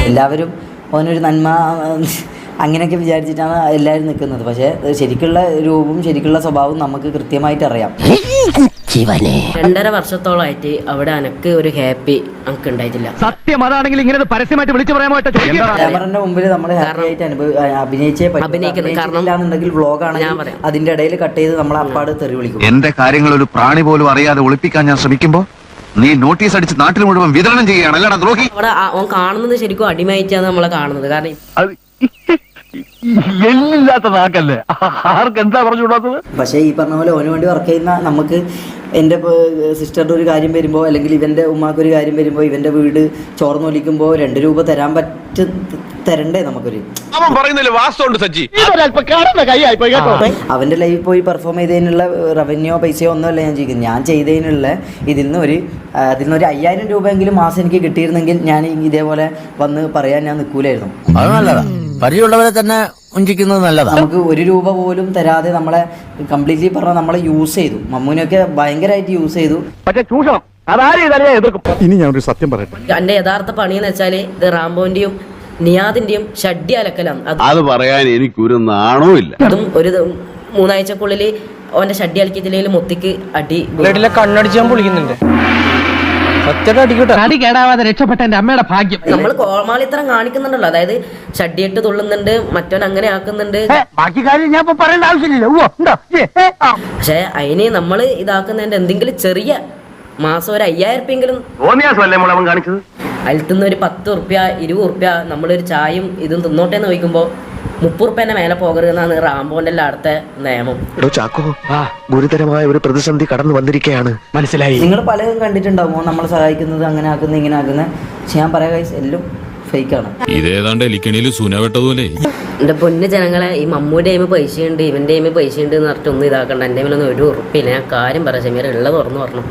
എല്ലാവരും അവനൊരു നന്മ അങ്ങനെയൊക്കെ വിചാരിച്ചിട്ടാണ് എല്ലാവരും നിൽക്കുന്നത്. പക്ഷേ ശരിക്കുള്ള രൂപവും ശരിക്കുള്ള സ്വഭാവവും നമുക്ക് കൃത്യമായിട്ട് അറിയാം. 2.5 വർഷത്തോളമായിട്ട് അവിടെ അനക്ക് ഒരു ഹാപ്പി അനക്ക് ഉണ്ടായിട്ടില്ല. സത്യം അതാണെങ്കിൽ ഇങ്ങനെ പരസ്യമായിട്ട് വിളിച്ചു പറയാൻ ക്യാമറന്റെ മുമ്പിൽ നമ്മൾ ഹാപ്പി ആയിട്ട് അഭിനയിച്ചേന്നുണ്ടെങ്കിൽ വ്ളോഗാണ്, അതിന്റെ ഇടയിൽ കട്ട് ചെയ്ത് നമ്മളെ അപ്പാട് തെറി വിളിക്കും. എന്റെ കാര്യങ്ങൾ ഒരു പ്രാണി പോലും അറിയാതെ ഒളിപ്പിക്കാൻ ഞാൻ ശ്രമിക്കുമ്പോ നീ നോട്ടീസ് അടിച്ച് നാട്ടിൽ മുഴുവൻ വിതരണം ചെയ്യുകയാണ് അല്ലടാ ദ്രോഹി. അവിടെ അവൻ കാണുന്നത് ശരിക്കും അടിമയായിട്ടാണ് നമ്മളെ കാണുന്നത്. കാരണം എല്ലില്ലാത്ത നാക്കല്ലേ, ആർക്ക് എന്താ പറഞ്ഞുകൂടാത്തത്. പക്ഷേ ഈ പറഞ്ഞ പോലെ ഓന് വേണ്ടി വർക്ക് ചെയ്യുന്ന നമുക്ക് എൻ്റെ സിസ്റ്ററുടെ ഒരു കാര്യം വരുമ്പോൾ അല്ലെങ്കിൽ ഇവൻ്റെ ഉമ്മാക്കൊരു കാര്യം വരുമ്പോൾ ഇവൻ്റെ വീട് ചോർന്നൊലിക്കുമ്പോൾ 2 രൂപ തരാൻ തരണ്ടേ നമുക്കൊരു. അവൻ്റെ ലൈവിൽ പോയി പെർഫോം ചെയ്തതിനുള്ള റവന്യൂ പൈസയോ ഒന്നുമല്ല ഞാൻ ചോദിക്കുന്നത്. ഞാൻ ചെയ്തതിനുള്ള ഇതിൽ നിന്ന് 5,000 രൂപയെങ്കിലും മാസം എനിക്ക് കിട്ടിയിരുന്നെങ്കിൽ ഞാൻ ഇതേപോലെ വന്ന് പറയാൻ ഞാൻ നിൽക്കൂലായിരുന്നു. അത് നല്ലതാ, പരിചയമുള്ളവരെ തന്നെ ഉഞ്ചിക്കുന്നത് നല്ലതാണ്. നമുക്ക് 1 രൂപ പോലും തരാതെ നമ്മളെ കംപ്ലീറ്റ്ലി പറഞ്ഞാൽ നമ്മളെ യൂസ് ചെയ്തു. മമ്മൂനൊക്കെ ഭയങ്കരമായിട്ട് യൂസ് ചെയ്തു. ഇനി ഞാനൊരു സത്യം പറയട്ടെ, എന്റെ യഥാർത്ഥ പണിയെന്ന് വെച്ചാല് ഇത് റാംബോന്റെയും നിയാദിന്റെയും ഷഡ്ഡി അലക്കലാണ്. അത് പറയാൻ എനിക്കൊരു നാണോ ഇല്ല. അതും ഒരു 3 ആഴ്ചക്കുള്ളിൽ അവന്റെ ഷഡ്ഡി അലക്കിയതിൽ മൊത്തിക്ക് അടി കണ്ണടിച്ചാൻ പൊളിക്കുന്നുണ്ട്. അടി കേടാവാതെ രക്ഷപ്പെട്ട എന്റെ അമ്മയുടെ ഭാഗ്യം. നമ്മൾ കോമാളിത്തരം കാണിക്കുന്നുണ്ടല്ലോ, അതായത് ഷഡ്ഡിയിട്ട് തുള്ളുന്നുണ്ട്, മറ്റവൻ അങ്ങനെ ആക്കുന്നുണ്ട്. ബാക്കി കാര്യം ഞാൻ പറയേണ്ട ആവശ്യമില്ല. പക്ഷെ അതിന് നമ്മൾ ഇതാക്കുന്നതിന്റെ എന്തെങ്കിലും ചെറിയ മാസം ഒരു 5,000 രൂപയെങ്കിലും കാണിച്ചത്. അതിൽത്തുനിന്ന് ഒരു 10 ഉറുപ്പ്യ 20 ഉറുപ്പ്യ നമ്മളൊരു ചായയും ഇതും തിന്നോട്ടെ എന്ന് ചോദിക്കുമ്പോൾ 30 ഉറുപ്പ്യന്റെ മേലെ പോകരുതെന്നാണ് റാംബോന്റെ അടുത്ത നിയമം. ഗുരുതരമായ ഒരു പ്രതിസന്ധി കടന്നു വന്നിരിക്കുകയാണ്. മനസ്സിലായി. നിങ്ങൾ പലതും കണ്ടിട്ടുണ്ടാവുമോ നമ്മളെ സഹായിക്കുന്നത്, അങ്ങനെ ആക്കുന്നത് ഇങ്ങനെ ആക്കുന്നത്. പക്ഷെ ഞാൻ പറയാം ഗൈസ്, എല്ലാം ഫേക്കാണ്. ഇതേതാണ്ട് എലിക്കണിയിൽ സൂന വെട്ടതുപോലെ. എന്റെ പൊന്നു ജനങ്ങളെ, ഈ മമ്മൂന്റെ ടൈമിൽ പൈസയുണ്ട്, ഇവന്റെ ടൈമിൽ പൈസയുണ്ട് എന്ന് പറഞ്ഞിട്ട് ഒന്നും ഇതാക്കണ്ട. എന്റെ മേലൊന്നും 1 ഉറുപ്പില്ല. ഞാൻ കാര്യം പറയാം, ഷമീർ ഉള്ളത് തുറന്നു പറഞ്ഞു.